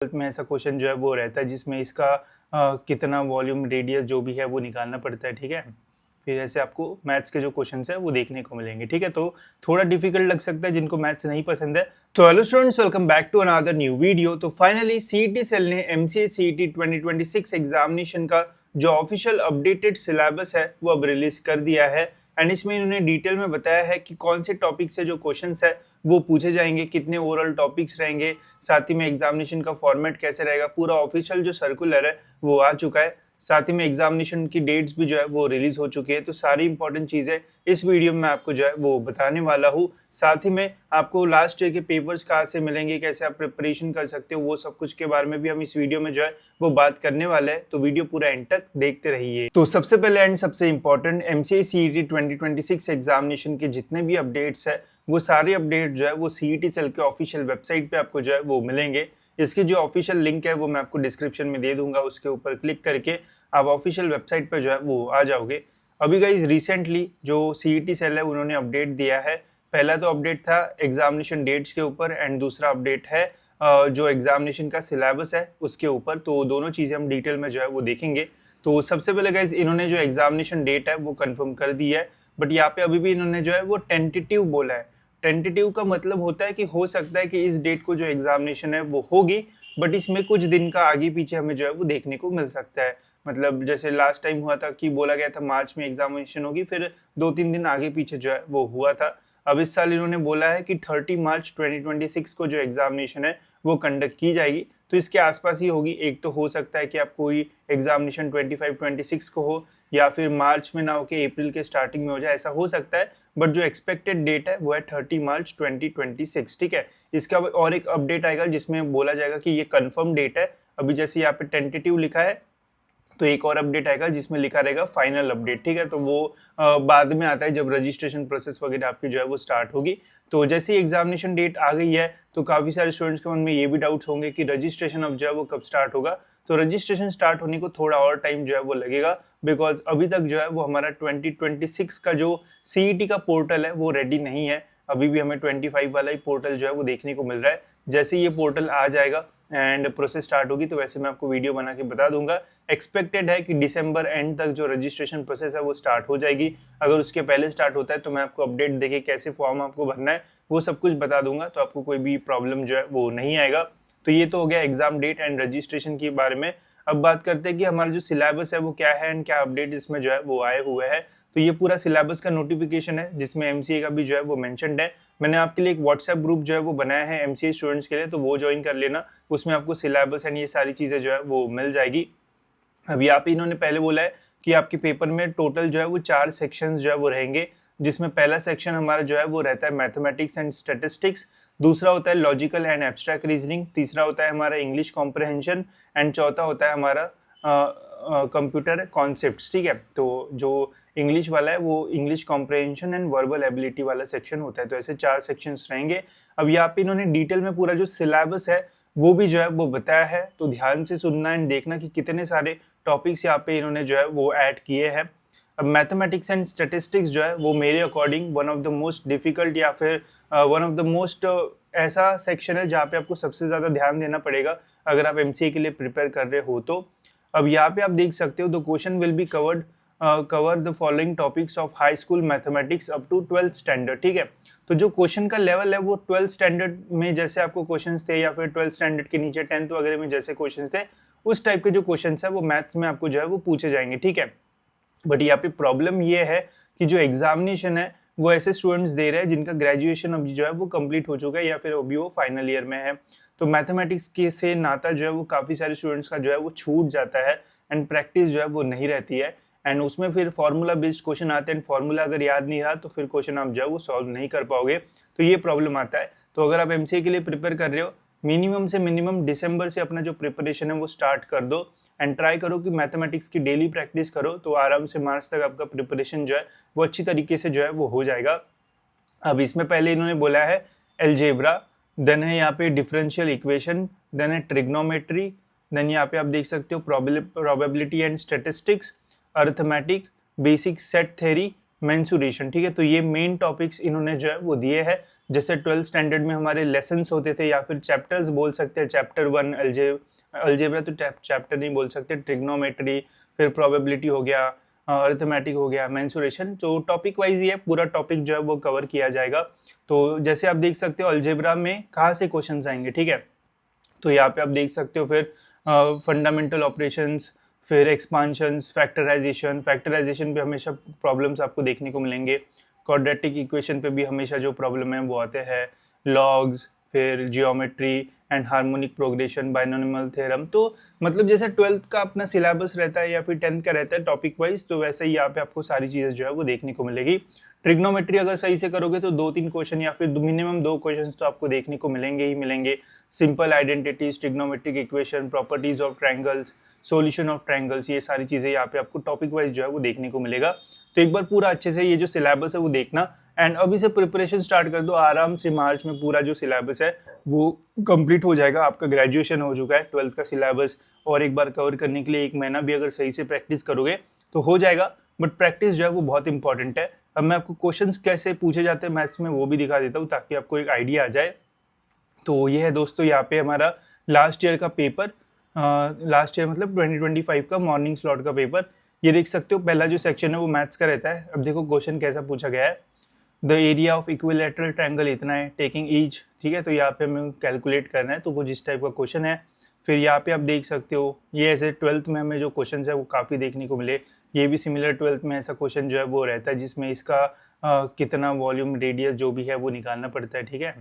में ऐसा क्वेश्चन जो है वो रहता है जिसमें इसका कितना वॉल्यूम रेडियस जो भी है वो निकालना पड़ता है, ठीक है। फिर ऐसे आपको मैथ्स के जो क्वेश्चंस है वो देखने को मिलेंगे, ठीक है। तो थोड़ा डिफिकल्ट लग सकता है जिनको मैथ्स नहीं पसंद है। तो hello students, welcome back to another new video. तो फाइनली सीईटी सेल ने एमसीए सीईटी 2026 एग्जामिनेशन का जो ऑफिशियल अपडेटेड सिलेबस है वो अब रिलीज कर दिया है। एंड इसमें इन्होंने डिटेल में बताया है कि कौन से टॉपिक से जो क्वेश्चंस है वो पूछे जाएंगे, कितने ओवरऑल टॉपिक्स रहेंगे, साथ ही में एग्जामिनेशन का फॉर्मेट कैसे रहेगा। पूरा ऑफिशियल जो सर्कुलर है वो आ चुका है। साथ ही में एग्जामिनेशन की डेट्स भी जो है वो रिलीज हो चुकी है। तो सारी इंपॉर्टेंट चीज़ें इस वीडियो में आपको जो है वो बताने वाला हूँ। साथ ही में आपको लास्ट ईयर के पेपर्स कहाँ से मिलेंगे, कैसे आप प्रिपरेशन कर सकते हो, वो सब कुछ के बारे में भी हम इस वीडियो में जो है वो बात करने वाले हैं। तो वीडियो पूरा एंड तक देखते रहिए। तो सबसे पहले एंड सबसे इंपॉर्टेंट, एमसीए सीईटी 2026 एग्जामिनेशन के जितने भी अपडेट्स है वो सारे अपडेट जो है वो सीईटी सेल के ऑफिशियल वेबसाइट पे आपको जो है वो मिलेंगे। इसकी जो ऑफिशियल लिंक है वो मैं आपको डिस्क्रिप्शन में दे दूंगा, उसके ऊपर क्लिक करके आप ऑफिशियल वेबसाइट पर जो है वो आ जाओगे। अभी गाइस रिसेंटली जो सीईटी सेल है उन्होंने अपडेट दिया है। पहला तो अपडेट था एग्जामिनेशन डेट्स के ऊपर एंड दूसरा अपडेट है जो एग्जामिनेशन का सिलेबस है उसके ऊपर। तो दोनों चीज़ें हम डिटेल में जो है वो देखेंगे। तो सबसे पहले गाइस इन्होंने जो एग्जामिनेशन डेट है वो कंफर्म कर दी है, बट यहाँ पे अभी भी इन्होंने जो है वो टेंटेटिव बोला है। टेंटेटिव का मतलब होता है कि हो सकता है कि इस डेट को जो एग्जामिनेशन है वो होगी, बट इसमें कुछ दिन का आगे पीछे हमें जो है वो देखने को मिल सकता है। मतलब जैसे लास्ट टाइम हुआ था कि बोला गया था मार्च में एग्जामिनेशन होगी, फिर 2-3 दिन आगे पीछे जो है वो हुआ था। अब इस साल इन्होंने बोला है कि 30 मार्च 2026 को जो एग्जामिनेशन है वो कंडक्ट की जाएगी। तो इसके आसपास ही होगी। एक तो हो सकता है कि आप कोई एग्जामिनेशन 25-26 को हो, या फिर मार्च में ना हो के अप्रैल के स्टार्टिंग में हो जाए, ऐसा हो सकता है। बट जो एक्सपेक्टेड डेट है वो है 30 मार्च 2026, ठीक है। इसका और एक अपडेट आएगा जिसमें बोला जाएगा कि ये कंफर्म डेट है। अभी जैसे यहाँ पे टेंटेटिव लिखा है, तो एक और अपडेट आएगा जिसमें लिखा रहेगा फाइनल अपडेट, ठीक है। तो वो बाद में आता है जब रजिस्ट्रेशन प्रोसेस वगैरह आपकी जो है वो स्टार्ट होगी। तो जैसे ही एग्जामिनेशन डेट आ गई है तो काफ़ी सारे स्टूडेंट्स के मन में ये भी डाउट्स होंगे कि रजिस्ट्रेशन अब जो है वो कब स्टार्ट होगा। तो रजिस्ट्रेशन स्टार्ट होने को थोड़ा और टाइम जो है वो लगेगा, बिकॉज अभी तक जो है वो हमारा 2026 का जो सीईटी का पोर्टल है वो रेडी नहीं है। अभी भी हमें 25 वाला ही पोर्टल जो है वो देखने को मिल रहा है। जैसे ये पोर्टल आ जाएगा एंड प्रोसेस स्टार्ट होगी तो वैसे मैं आपको वीडियो बना के बता दूंगा। एक्सपेक्टेड है कि दिसंबर एंड तक जो रजिस्ट्रेशन प्रोसेस है वो स्टार्ट हो जाएगी। अगर उसके पहले स्टार्ट होता है तो मैं आपको अपडेट देके कैसे फॉर्म आपको भरना है वो सब कुछ बता दूंगा, तो आपको कोई भी प्रॉब्लम जो है वो नहीं आएगा। तो ये तो हो गया एग्जाम डेट एंड रजिस्ट्रेशन के बारे में। अब बात करते हैं कि हमारा जो सिलेबस है वो क्या है एंड क्या अपडेट इसमें जो है वो आए हुए हैं। तो ये पूरा सिलेबस का नोटिफिकेशन है जिसमें एमसीए का भी जो है वो मेंशन्ड है। मैंने आपके लिए एक व्हाट्सएप ग्रुप जो है वो बनाया है एमसीए स्टूडेंट्स के लिए, तो वो ज्वाइन कर लेना। उसमें आपको सिलेबस एंड ये सारी चीज़ें जो है वो मिल जाएगी। अब यहाँ पे इन्होंने पहले बोला है कि आपके पेपर में टोटल जो है वो 4 सेक्शंस जो है वो रहेंगे, जिसमें पहला सेक्शन हमारा जो है वो रहता है मैथमेटिक्स एंड स्टैटिस्टिक्स, दूसरा होता है लॉजिकल एंड एब्स्ट्रैक्ट रीजनिंग, तीसरा होता है हमारा इंग्लिश कॉम्प्रहेंशन एंड चौथा होता है हमारा कंप्यूटर कॉन्सेप्ट्स, ठीक है। तो जो इंग्लिश वाला है वो English comprehension and verbal ability वाला सेक्शन होता है। तो ऐसे 4 सेक्शंस रहेंगे। अब यहाँ पे इन्होंने डिटेल में पूरा जो सिलेबस है वो भी जो है वो बताया है, तो ध्यान से सुनना एंड देखना कि कितने सारे टॉपिक्स यहाँ पे इन्होंने जो है वो ऐड किए हैं। अब मैथमेटिक्स एंड स्टैटिस्टिक्स जो है वो मेरे according one of the most difficult या फिर वन ऑफ द मोस्ट ऐसा सेक्शन है जहाँ पे आपको सबसे ज़्यादा ध्यान देना पड़ेगा अगर आप एमसीए के लिए प्रिपेयर कर रहे हो तो। अब यहाँ पे आप देख सकते हो the question will be cover the following topics of high school mathematics up to 12th standard, ठीक है। तो जो क्वेश्चन का लेवल है वो 12th स्टैंडर्ड में जैसे आपको क्वेश्चंस थे, या फिर 12th स्टैंडर्ड के नीचे 10th वगैरह में जैसे क्वेश्चंस थे, उस टाइप के जो क्वेश्चंस है वो मैथ्स में आपको जो है वो पूछे जाएंगे, ठीक है। बट यहाँ पे प्रॉब्लम ये है कि जो एग्जामिनेशन है वो ऐसे स्टूडेंट्स दे रहे हैं जिनका ग्रेजुएशन अभी जो है वो कंप्लीट हो चुका है या फिर अभी वो फाइनल ईयर में है। तो मैथमेटिक्स के से नाता जो है वो काफ़ी सारे स्टूडेंट्स का जो है वो छूट जाता है एंड प्रैक्टिस जो है वो नहीं रहती है। एंड उसमें फिर फार्मूला बेस्ड क्वेश्चन आते हैं, फार्मूला अगर याद नहीं रहा तो फिर क्वेश्चन आप जो है वो सॉल्व नहीं कर पाओगे। तो ये प्रॉब्लम आता है। तो अगर आप एमसीए के लिए प्रिपेयर कर रहे हो, मिनिमम से मिनिमम दिसंबर से अपना जो प्रिपरेशन है वो स्टार्ट कर दो एंड ट्राई करो कि मैथमेटिक्स की डेली प्रैक्टिस करो, तो आराम से मार्च तक आपका प्रिपरेशन जो है वो अच्छी तरीके से जो है वो हो जाएगा। अब इसमें पहले इन्होंने बोला है एल्जेब्रा, देन है यहाँ पे डिफरेंशियल इक्वेशन, देन है ट्रिग्नोमेट्री, देन यहाँ पे आप देख सकते हो probability and statistics, arithmetic, basic set theory, mensuration, ठीक है। तो ये मेन टॉपिक्स इन्होंने जो है वो दिए हैं। जैसे 12th स्टैंडर्ड में हमारे लेसन्स होते थे या फिर चैप्टर्स बोल सकते हैं, चैप्टर 1 अलजेब्रा तो चैप्टर नहीं बोल सकते, ट्रिग्नोमेट्री, फिर प्रोबेबिलिटी हो गया, अरिथमेटिक हो गया, मेंसुरेशन। तो टॉपिक वाइज ये पूरा टॉपिक जो है वो कवर किया जाएगा। तो जैसे आप देख सकते हो अलजेब्रा में कहाँ से क्वेश्चंस आएंगे, ठीक है। तो यहाँ पे आप देख सकते हो फिर फंडामेंटल ऑपरेशंस, फिर एक्सपांशंस, फैक्टराइजेशन पे हमेशा प्रॉब्लम्स आपको देखने को मिलेंगे। क्वाड्रेटिक इक्वेशन पे भी हमेशा जो प्रॉब्लम है वो आते हैं। लॉग्स, फिर geometry and harmonic progression, binomial theorem. तो मतलब जैसे 12th का अपना सिलेबस रहता है या फिर 10th का रहता है टॉपिक वाइज, तो वैसे ही यहाँ पे आपको सारी चीज़ें जो है वो देखने को मिलेगी। ट्रिग्नोमेट्री अगर सही से करोगे तो 2-3 क्वेश्चन या फिर मिनिमम 2 क्वेश्चन तो आपको देखने को मिलेंगे ही मिलेंगे। Simple identities, trigonometric equation, properties of triangles, solution of triangles, ये सारी चीज़ें यहाँ पे आपको टॉपिक वाइज जो है वो देखने को मिलेगा। तो एक बार पूरा अच्छे से ये जो सिलेबस है वो देखना, एंड अभी से प्रिपरेशन स्टार्ट कर दो आराम से। मार्च में पूरा जो सिलेबस है वो कंप्लीट हो जाएगा। आपका ग्रेजुएशन हो चुका है, 12th का सिलेबस और एक बार कवर करने के लिए 1 महीना भी अगर सही से प्रैक्टिस करोगे तो हो जाएगा। बट प्रैक्टिस जो है वो बहुत इंपॉर्टेंट है। अब मैं आपको क्वेश्चंस कैसे पूछे जाते हैं मैथ्स में वो भी दिखा देता हूँ ताकि आपको एक आइडिया आ जाए। तो ये है दोस्तों यहाँ पे हमारा लास्ट ईयर का पेपर, लास्ट ईयर मतलब 2025 का मॉर्निंग स्लॉट का पेपर। ये देख सकते हो पहला जो सेक्शन है वो मैथ्स का रहता है। अब देखो क्वेश्चन कैसा पूछा गया है। The area of equilateral triangle इतना है, टेकिंग ईच, ठीक है। तो यहाँ पे हमें कैलकुलेट करना है, तो कुछ इस टाइप का क्वेश्चन है। फिर यहाँ पे आप देख सकते हो ये ऐसे 12th में हमें जो क्वेश्चन है वो काफ़ी देखने को मिले। ये भी सिमिलर 12th में ऐसा क्वेश्चन जो है वो रहता है जिसमें इसका कितना वॉल्यूम रेडियस जो भी है वो निकालना पड़ता है, ठीक है।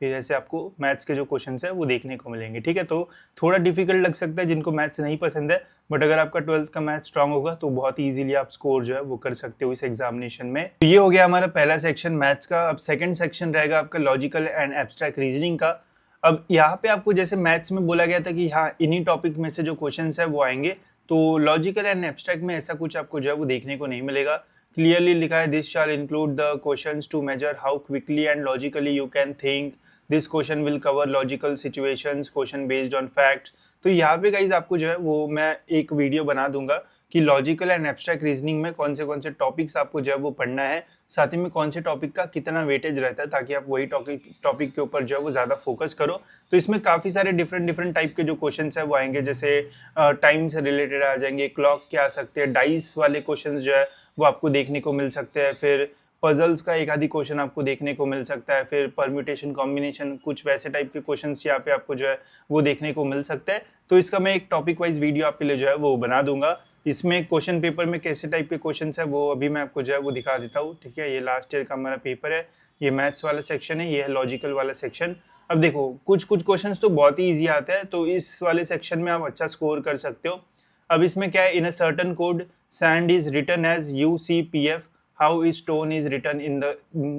फिर ऐसे आपको मैथ्स के जो क्वेश्चन है वो देखने को मिलेंगे, ठीक है। तो थोड़ा डिफिकल्ट लग सकता है जिनको मैथ्स नहीं पसंद है, बट अगर आपका 12th का मैथ्स स्ट्रांग होगा तो बहुत इजीली आप स्कोर जो है वो कर सकते हो इस एग्जामिनेशन में। तो ये हो गया हमारा पहला सेक्शन मैथ्स का। अब सेकंड सेक्शन रहेगा आपका लॉजिकल एंड एब्स्ट्रैक्ट रीजनिंग का। अब यहाँ पे आपको जैसे मैथ्स में बोला गया था कि हाँ इन्हीं टॉपिक में से जो क्वेश्चन है वो आएंगे, तो लॉजिकल एंड एब्स्ट्रैक्ट में ऐसा कुछ आपको जो है वो देखने को नहीं मिलेगा। क्लियरली लिखा है this shall include the questions to measure how quickly and logically you can think, this question will cover logical situations, question based on facts. तो यहाँ पे गाइज आपको जो है वो मैं एक वीडियो बना दूंगा कि लॉजिकल एंड एब्स्ट्रैक्ट रीजनिंग में कौन से टॉपिक्स आपको जो है वो पढ़ना है, साथ ही में कौन से टॉपिक का कितना वेटेज रहता है, ताकि आप वही टॉपिक के ऊपर जो है वो ज़्यादा फोकस करो। तो इसमें काफ़ी सारे डिफरेंट टाइप के जो क्वेश्चन है वो आएंगे, जैसे टाइम से रिलेटेड आ जाएंगे, क्लॉक के आ सकते हैं, डाइस वाले क्वेश्चन जो है वो आपको देखने को मिल सकते हैं, फिर पजल्स का एक आधी क्वेश्चन आपको देखने को मिल सकता है, फिर परम्यूटेशन कॉम्बिनेशन, कुछ वैसे टाइप के क्वेश्चंस यहाँ पे आपको जो है वो देखने को मिल सकता है। तो इसका मैं एक टॉपिक वाइज वीडियो आपके लिए जो है वो बना दूंगा। इसमें क्वेश्चन पेपर में कैसे टाइप के क्वेश्चन है वो अभी मैं आपको जो है वो दिखा देता हूँ, ठीक है। ये लास्ट ईयर का हमारा पेपर है, ये मैथ्स वाला सेक्शन है, ये है लॉजिकल वाला सेक्शन। अब देखो कुछ क्वेश्चन तो बहुत ही ईजी आता है, तो इस वाले सेक्शन में आप अच्छा स्कोर कर सकते हो। अब इसमें क्या है, in a certain code sand is written as UCPF, how is stone is written in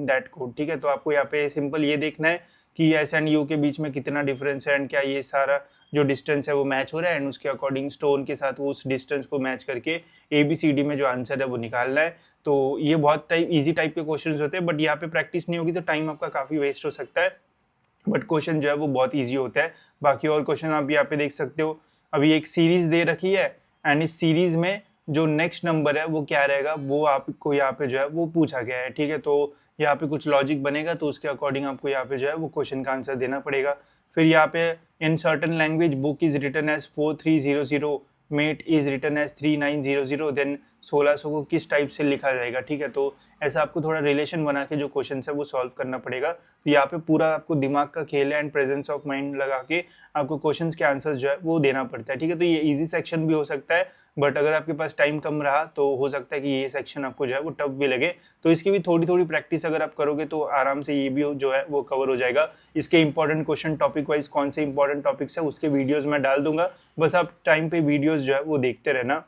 that code, ठीक है। तो आपको यहाँ पे सिंपल ये देखना है कि एस एंड यू के बीच में कितना डिफरेंस है एंड क्या ये सारा जो डिस्टेंस है वो मैच हो रहा है, एंड उसके अकॉर्डिंग स्टोन के साथ वो उस डिस्टेंस को मैच करके ABCD में जो आंसर है वो निकालना है। तो ये बहुत ईजी टाइप के क्वेश्चन होते हैं, बट यहाँ पे प्रैक्टिस नहीं होगी तो टाइम आपका काफ़ी वेस्ट हो सकता है, बट क्वेश्चन जो है वो बहुत ईजी होता है। बाकी और क्वेश्चन आप यहाँ पे देख सकते हो। अभी एक सीरीज दे रखी है एंड इस सीरीज में जो नेक्स्ट नंबर है वो क्या रहेगा वो आपको यहाँ पे जो है वो पूछा गया है, ठीक है। तो यहाँ पे कुछ लॉजिक बनेगा तो उसके अकॉर्डिंग आपको यहाँ पे जो है वो क्वेश्चन का आंसर देना पड़ेगा। फिर यहाँ पे in certain language book is written as 4300, mate is written as 3900, then 1600 को किस टाइप से लिखा जाएगा, ठीक है। तो ऐसा आपको थोड़ा रिलेशन बना के जो क्वेश्चन है वो सॉल्व करना पड़ेगा। तो यहाँ पे पूरा आपको दिमाग का खेल है एंड प्रेजेंस ऑफ माइंड लगा के आपको क्वेश्चंस के आंसर्स जो है वो देना पड़ता है, ठीक है। तो ये इजी सेक्शन भी हो सकता है, बट अगर आपके पास टाइम कम रहा तो हो सकता है कि ये सेक्शन आपको जो है वो टफ भी लगे। तो इसकी भी थोड़ी प्रैक्टिस अगर आप करोगे तो आराम से ये भी जो है वो कवर हो जाएगा। इसके इंपॉर्टेंट क्वेश्चन टॉपिक वाइज कौन से इंपॉर्टेंट टॉपिक्स है उसके वीडियोज़ मैं डाल दूंगा, बस आप टाइम पे वीडियोज़ जो है वो देखते रहना।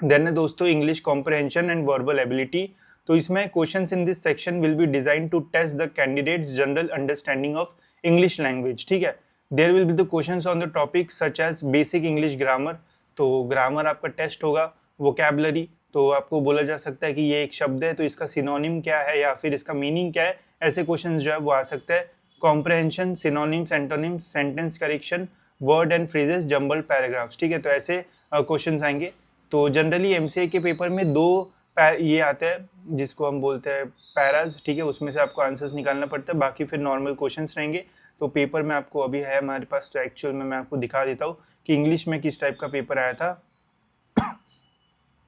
देन है दोस्तों English comprehension and verbal ability. तो इसमें questions in this section will be design to test the candidates general understanding of English language, ठीक है। There will be the questions on the topic such as basic English grammar, तो grammar आपका test होगा। Vocabulary, तो आपको बोला जा सकता है कि ये एक शब्द है तो इसका सिनोनिम क्या है या फिर इसका मीनिंग क्या है, ऐसे क्वेश्चन जो है वो आ सकता है। Comprehension, synonyms, antonyms, sentence correction, word and phrases, jumbled paragraphs, ठीक है। तो ऐसे क्वेश्चन आएंगे। तो जनरली MCA के पेपर में 2 ये आता है जिसको हम बोलते हैं पैराज, ठीक है, उसमें से आपको आंसर्स निकालना पड़ता है, बाकी फिर नॉर्मल क्वेश्चंस रहेंगे। तो पेपर में आपको अभी है हमारे पास, तो एक्चुअल में मैं आपको दिखा देता हूँ कि इंग्लिश में किस टाइप का पेपर आया था।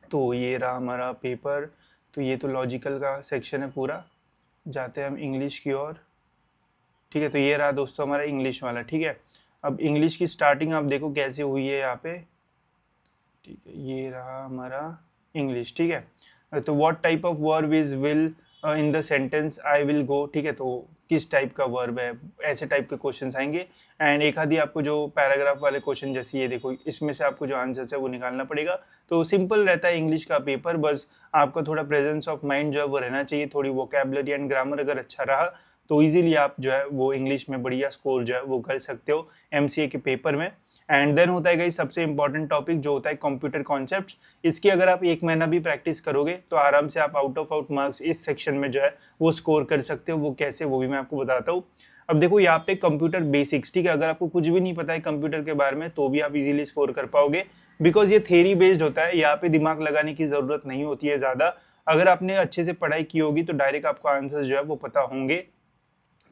तो ये रहा हमारा पेपर। तो ये तो लॉजिकल का सेक्शन है पूरा, जाते हैं हम इंग्लिश की ओर। ठीक है, तो ये रहा दोस्तों हमारा इंग्लिश वाला। ठीक है, अब इंग्लिश की स्टार्टिंग आप देखो कैसे हुई है यहाँ पे। ठीक है, ये रहा हमारा इंग्लिश। ठीक है, तो what type of verb is will in the sentence I will go. ठीक है, तो किस टाइप का वर्ब है, ऐसे टाइप के क्वेश्चंस आएंगे। एंड एक आधी आपको जो पैराग्राफ वाले क्वेश्चन, जैसे ये देखो, इसमें से आपको जो आंसर्स है वो निकालना पड़ेगा। तो सिंपल रहता है इंग्लिश का पेपर, बस आपका थोड़ा प्रेजेंस ऑफ माइंड जो है वो रहना चाहिए, थोड़ी वोकैबुलरी एंड ग्रामर अगर अच्छा रहा तो इजीली आप जो है वो इंग्लिश में बढ़िया स्कोर जो है वो कर सकते हो एमसीए के पेपर में। एंड देन होता है गाइस सबसे इंपॉर्टेंट टॉपिक जो होता है कंप्यूटर कॉन्सेप्ट्स। इसकी अगर आप 1 महीना भी प्रैक्टिस करोगे तो आराम से आप आउट ऑफ आउट मार्क्स इस सेक्शन में जो है वो स्कोर कर सकते हो। वो कैसे, वो भी मैं आपको बताता हूँ। अब देखो यहाँ पे कंप्यूटर बेसिक्स, ठीक है, अगर आपको कुछ भी नहीं पता है कंप्यूटर के बारे में तो भी आप इजीली स्कोर कर पाओगे, बिकॉज ये थ्योरी बेस्ड होता है। यहाँ पे दिमाग लगाने की जरूरत नहीं होती है ज़्यादा। अगर आपने अच्छे से पढ़ाई की होगी तो डायरेक्ट आपको आंसर्स जो है वो पता होंगे।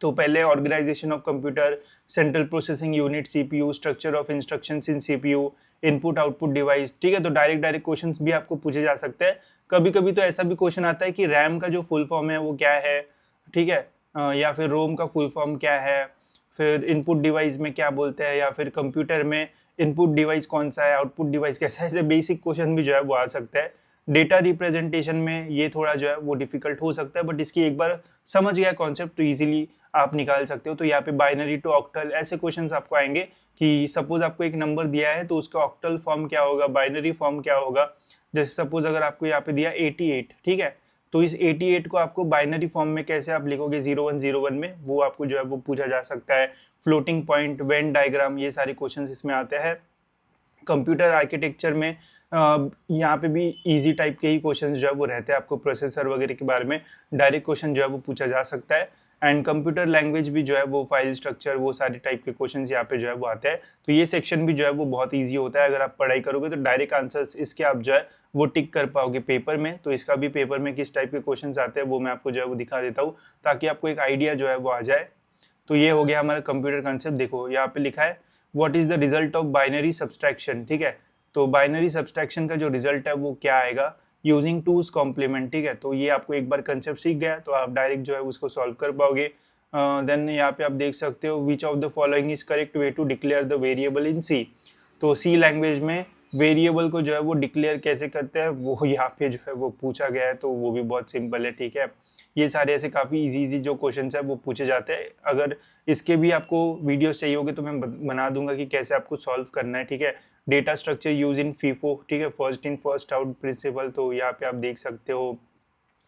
तो पहले organization of computer, central processing unit CPU, structure of instructions in CPU, input output device. ठीक है, तो डायरेक्ट क्वेश्चंस भी आपको पूछे जा सकते हैं। कभी कभी तो ऐसा भी क्वेश्चन आता है कि रैम का जो फुल फॉर्म है वो क्या है, ठीक है, या फिर रोम का फुल फॉर्म क्या है, फिर इनपुट डिवाइस में क्या बोलते हैं, या फिर कंप्यूटर में इनपुट डिवाइस कौन सा है, आउटपुट डिवाइस कैसा है। ऐसे बेसिक क्वेश्चन भी जो है वो आ सकता है। डेटा रिप्रेजेंटेशन में ये थोड़ा जो है वो डिफिकल्ट हो सकता है, बट इसकी एक बार समझ गया कॉन्सेप्ट तो इजीली आप निकाल सकते हो। तो यहाँ पे बाइनरी टू ऑक्टल ऐसे क्वेश्चंस आपको आएंगे कि सपोज आपको एक नंबर दिया है तो उसका ऑक्टल फॉर्म क्या होगा, बाइनरी फॉर्म क्या होगा। जैसे सपोज अगर आपको यहाँ पे दिया 88, ठीक है, तो इस 88 को आपको बाइनरी फॉर्म में कैसे आप लिखोगे 0101 में, वो आपको जो है वो पूछा जा सकता है। फ्लोटिंग पॉइंट, वेन डायग्राम, ये सारे क्वेश्चन इसमें आते हैं। कंप्यूटर आर्किटेक्चर में यहाँ पे भी इजी टाइप के ही क्वेश्चंस जो है वो रहते हैं। आपको प्रोसेसर वगैरह के बारे में डायरेक्ट क्वेश्चन जो है वो पूछा जा सकता है। एंड कंप्यूटर लैंग्वेज भी जो है वो फाइल स्ट्रक्चर, वो सारे टाइप के क्वेश्चंस यहाँ पे जो है वो आते हैं। तो ये सेक्शन भी जो है वो बहुत ईजी होता है। अगर आप पढ़ाई करोगे तो डायरेक्ट आंसर्स इसके आप जो है वो टिक कर पाओगे पेपर में। तो इसका भी पेपर में किस टाइप के क्वेश्चन आते हैं वो मैं आपको जो है वो दिखा देता हूँ, ताकि आपको एक आइडिया जो है वो आ जाए। तो ये हो गया हमारा कंप्यूटर कंसेप्ट। देखो यहाँ पे लिखा है what is the result of binary subtraction. ठीक है, तो बाइनरी सब्सट्रैक्शन का जो रिजल्ट है वो क्या आएगा, यूजिंग टूज कॉम्प्लीमेंट। ठीक है, तो ये आपको एक बार कंसेप्ट सीख गया तो आप डायरेक्ट जो है उसको सॉल्व कर पाओगे। देन यहाँ पे आप देख सकते हो which of the following is correct way to declare the variable in C. तो सी लैंग्वेज में वेरिएबल को जो है वो डिक्लेयर कैसे करते हैं वो यहाँ पे जो है वो पूछा गया है, तो वो भी बहुत सिंपल है। ठीक है, ये सारे ऐसे काफ़ी इजी जो क्वेश्चन है वो पूछे जाते हैं। अगर इसके भी आपको वीडियोस चाहिए होगे तो मैं बना दूंगा कि कैसे आपको सॉल्व करना है। ठीक है, data structure use in FIFO, ठीक है, first in first out principle, तो यहाँ पे आप देख सकते हो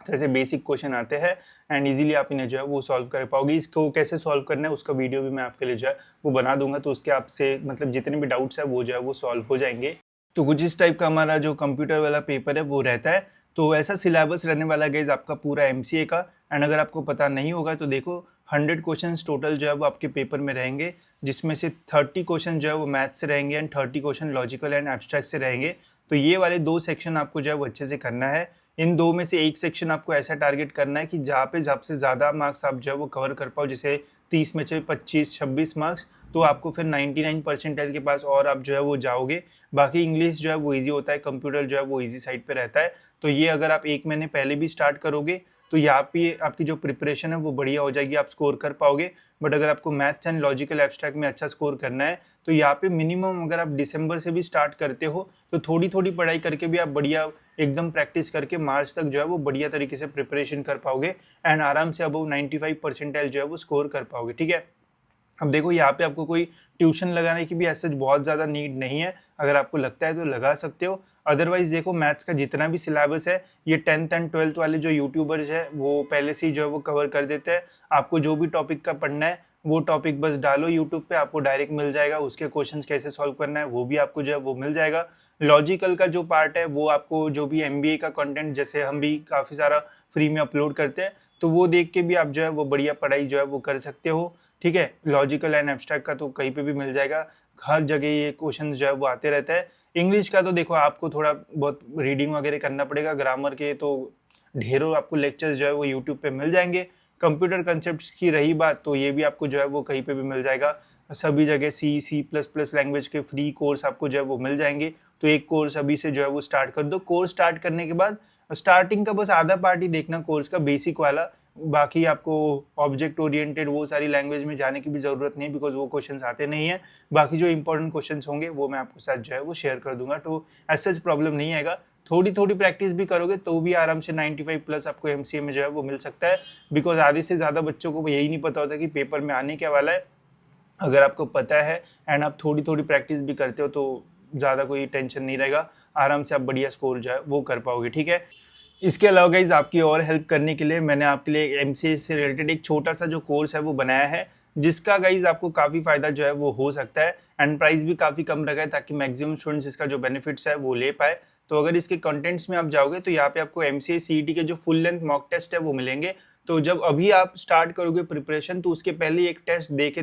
ऐसे बेसिक क्वेश्चन आते हैं एंड इजीली आप इन्हें जो है वो सॉल्व कर पाओगे। इसको कैसे सॉल्व करना है उसका वीडियो भी मैं आपके लिए जो है वो बना दूंगा, तो उसके आपसे मतलब जितने भी डाउट्स है वो जो है वो सॉल्व हो जाएंगे। तो कुछ इस टाइप का हमारा जो कंप्यूटर वाला पेपर है वो रहता है। तो ऐसा सिलेबस रहने वाला गाइस आपका पूरा एमसीए का। एंड अगर आपको पता नहीं होगा तो देखो 100 क्वेश्चंस टोटल जो है वो आपके पेपर में रहेंगे, जिसमें से 30 क्वेश्चन जो है वो मैथ्स से रहेंगे and 30 question logical and abstract से रहेंगे। तो ये वाले 2 सेक्शन आपको जो है वो अच्छे से करना है। इन 2 में से एक सेक्शन आपको ऐसा टारगेट करना है कि जहाँ पे सबसे ज़्यादा मार्क्स आप जो है वो कवर कर पाओ, जैसे 30 में से 25-26 मार्क्स, तो आपको फिर 99 परसेंटाइल के पास और आप जो है वो जाओगे। बाकी इंग्लिश जो है वो ईजी होता है, कंप्यूटर जो है वो ईजी साइड पे रहता है। तो ये अगर आप 1 महीने पहले भी स्टार्ट करोगे तो यहाँ पे आपकी जो प्रिपरेशन है वो बढ़िया हो जाएगी, आप स्कोर कर पाओगे। बट अगर आपको मैथ्स एंड लॉजिकल एब्स्ट्रैक्ट में अच्छा स्कोर करना है तो यहाँ पे मिनिमम अगर आप दिसंबर से भी स्टार्ट करते हो तो थोड़ी थोड़ी पढ़ाई करके भी आप बढ़िया एकदम प्रैक्टिस करके मार्च तक जो है वो बढ़िया तरीके से प्रिपरेशन कर पाओगे एंड आराम से अबव 95 परसेंटाइल जो है वो स्कोर कर पाओगे। ठीक है, अब देखो यहाँ पे आपको कोई ट्यूशन लगाने की भी ऐसे बहुत ज़्यादा नीड नहीं है। अगर आपको लगता है तो लगा सकते हो, अदरवाइज देखो मैथ्स का जितना भी सिलेबस है ये 10th एंड 12th वाले जो यूट्यूबर्स है वो पहले से ही जो है वो कवर कर देते हैं। आपको जो भी टॉपिक का पढ़ना है वो टॉपिक बस डालो यूट्यूब पे, आपको डायरेक्ट मिल जाएगा। उसके क्वेश्चंस कैसे सॉल्व करना है वो भी आपको जो है वो मिल जाएगा। लॉजिकल का जो पार्ट है वो आपको जो भी एमबीए का कंटेंट, जैसे हम भी काफ़ी सारा फ्री में अपलोड करते हैं, तो वो देख के भी आप जो है वो बढ़िया पढ़ाई जो है वो कर सकते हो। ठीक है, लॉजिकल एंड एब्स्ट्रैक्ट का तो कहीं पे भी मिल जाएगा, हर जगह ये क्वेश्चन जो है वो आते रहता है। इंग्लिश का तो देखो आपको थोड़ा बहुत रीडिंग वगैरह करना पड़ेगा, ग्रामर के तो ढेरों आपको लेक्चर्स जो है वो यूट्यूब पे मिल जाएंगे। कंप्यूटर कंसेप्ट्स की रही बात, तो ये भी आपको जो है वो कहीं पे भी मिल जाएगा, सभी जगह सी प्लस प्लस लैंग्वेज के फ्री कोर्स आपको जो है वो मिल जाएंगे। तो एक कोर्स अभी से जो है वो स्टार्ट कर दो। कोर्स स्टार्ट करने के बाद स्टार्टिंग का बस आधा पार्ट ही देखना कोर्स का, बेसिक वाला, बाकी आपको ऑब्जेक्ट ओरिएंटेड वो सारी लैंग्वेज में जाने की भी ज़रूरत नहीं है, बिकॉज वो क्वेश्चंस आते नहीं है। बाकी जो इंपॉर्टेंट क्वेश्चंस होंगे वो मैं आपके साथ जो है वो शेयर कर दूंगा, तो ऐसा प्रॉब्लम नहीं आएगा। थोड़ी थोड़ी प्रैक्टिस भी करोगे तो भी आराम से 95 प्लस आपको एमसीए में जो है वो मिल सकता है, बिकॉज आधे से ज़्यादा बच्चों को यही नहीं पता होता कि पेपर में आने क्या वाला है। अगर आपको पता है एंड आप थोड़ी थोड़ी प्रैक्टिस भी करते हो तो ज़्यादा कोई टेंशन नहीं रहेगा, आराम से आप बढ़िया स्कोर जो है वो कर पाओगे। ठीक है, इसके अलावा गाइज आपकी और हेल्प करने के लिए मैंने आपके लिए एमसीए से रिलेटेड एक छोटा सा जो कोर्स है वो बनाया है, जिसका गाइज आपको काफ़ी फ़ायदा जो है वो हो सकता है एंड प्राइस भी काफ़ी कम रखा है, ताकि मैक्सिमम स्टूडेंट्स इसका जो बेनिफिट्स है वो ले पाए। तो अगर इसके कंटेंट्स में आप जाओगे तो यहाँ पे आपको एमसीए सीईटी के जो फुल लेंथ मॉक टेस्ट है वो मिलेंगे। तो जब अभी आप स्टार्ट करोगे प्रिपरेशन, तो उसके पहले एक टेस्ट दे के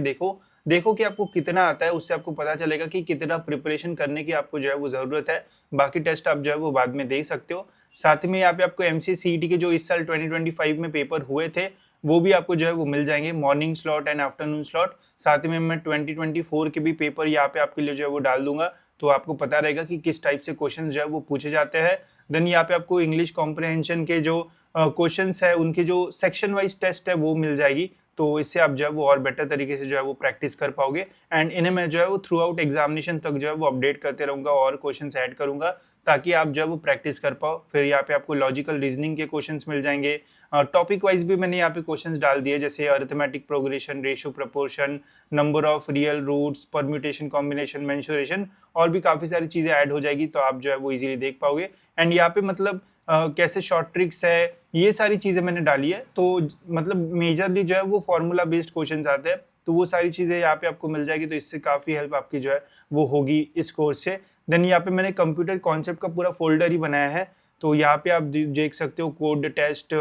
देखो कि आपको कितना आता है, उससे आपको पता चलेगा कि कितना प्रिपरेशन करने की आपको जो है वो ज़रूरत है। बाकी टेस्ट आप जो है वो बाद में दे सकते हो। साथ में यहाँ पे आपको एमसीए सीईटी के जो इस साल 2025 में पेपर हुए थे वो भी आपको जो है वो मिल जाएंगे, morning slot and afternoon slot. साथ में मैं 2024 के भी पेपर यहाँ पे आपके लिए जो है वो डाल दूंगा, तो आपको पता रहेगा कि किस टाइप से क्वेश्चन जो है वो पूछे जाते हैं। देन यहाँ पे आपको इंग्लिश कॉम्प्रहेंशन के जो क्वेश्चंस है उनके जो सेक्शन वाइज टेस्ट है वो मिल जाएगी, तो इससे आप जो है वो और बेटर तरीके से जो है वो प्रैक्टिस कर पाओगे। एंड इन्हें मैं जो है वो थ्रू आउट एग्जामिनेशन तक जो है वो अपडेट करते रहूँगा और क्वेश्चंस ऐड करूँगा, ताकि आप जो है वो प्रैक्टिस कर पाओ। फिर यहाँ पे आपको लॉजिकल रीजनिंग के क्वेश्चंस मिल जाएंगे। टॉपिक वाइज भी मैंने यहाँ पे क्वेश्चंस डाल दिए, जैसे arithmetic progression, ratio proportion, number of real roots, permutation combination, mensuration, और भी काफ़ी सारी चीज़ें ऐड हो जाएगी, तो आप जो है वो इजीली देख पाओगे। एंड यहाँ पे मतलब कैसे शॉर्ट ट्रिक्स है, ये सारी चीज़ें मैंने डाली है। तो मतलब मेजरली जो है वो फॉर्मूला बेस्ड क्वेश्चंस आते हैं, तो वो सारी चीज़ें यहाँ पे आपको मिल जाएगी, तो इससे काफ़ी हेल्प आपकी जो है वो होगी इस कोर्स से। देन यहाँ पे मैंने कंप्यूटर कॉन्सेप्ट का पूरा फोल्डर ही बनाया है, तो यहाँ पे आप देख सकते हो कोड टेस्ट,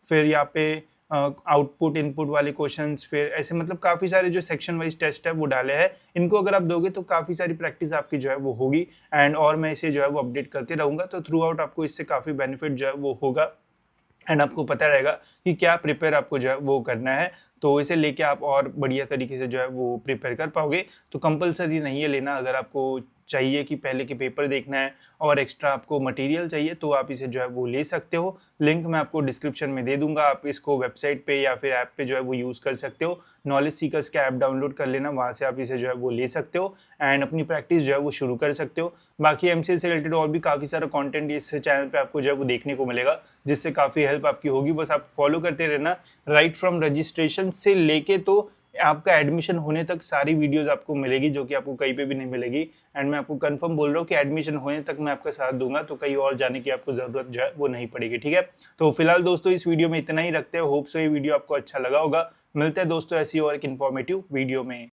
फिर यहाँ पे आउटपुट इनपुट वाले क्वेश्चंस, फिर ऐसे मतलब काफ़ी सारे जो सेक्शन वाइज टेस्ट है वो डाले हैं। इनको अगर आप दोगे तो काफ़ी सारी प्रैक्टिस आपकी जो है वो होगी, एंड और मैं इसे जो है वो अपडेट करते रहूँगा, तो थ्रू आउट आपको इससे काफ़ी बेनिफिट जो है वो होगा एंड आपको पता रहेगा कि क्या प्रिपेयर आपको जो है वो करना है। तो इसे लेके आप और बढ़िया तरीके से जो है वो प्रिपेयर कर पाओगे। तो कंपलसरी नहीं है लेना, अगर आपको चाहिए कि पहले के पेपर देखना है और एक्स्ट्रा आपको मटेरियल चाहिए तो आप इसे जो है वो ले सकते हो। लिंक मैं आपको डिस्क्रिप्शन में दे दूंगा, आप इसको वेबसाइट पे या फिर ऐप पे जो है वो यूज़ कर सकते हो। नॉलेज सीकर्स का ऐप डाउनलोड कर लेना, वहाँ से आप इसे जो है वो ले सकते हो एंड अपनी प्रैक्टिस जो है वो शुरू कर सकते हो। बाकी एमसीए से रिलेटेड और भी काफ़ी सारा कंटेंट इस चैनल पे आपको जो है वो देखने को मिलेगा, जिससे काफ़ी हेल्प आपकी होगी। बस आप फॉलो करते रहना, राइट फ्रॉम रजिस्ट्रेशन से लेके तो आपका एडमिशन होने तक सारी वीडियोस आपको मिलेगी, जो कि आपको कहीं पे भी नहीं मिलेगी। एंड मैं आपको कंफर्म बोल रहा हूँ कि एडमिशन होने तक मैं आपका साथ दूंगा, तो कहीं और जाने की आपको ज़रूरत जो है वो नहीं पड़ेगी। ठीक है, तो फिलहाल दोस्तों इस वीडियो में इतना ही रखते हैं। होप सो ये वीडियो आपको अच्छा लगा होगा। मिलते हैं दोस्तों ऐसी और एक इन्फॉर्मेटिव वीडियो में।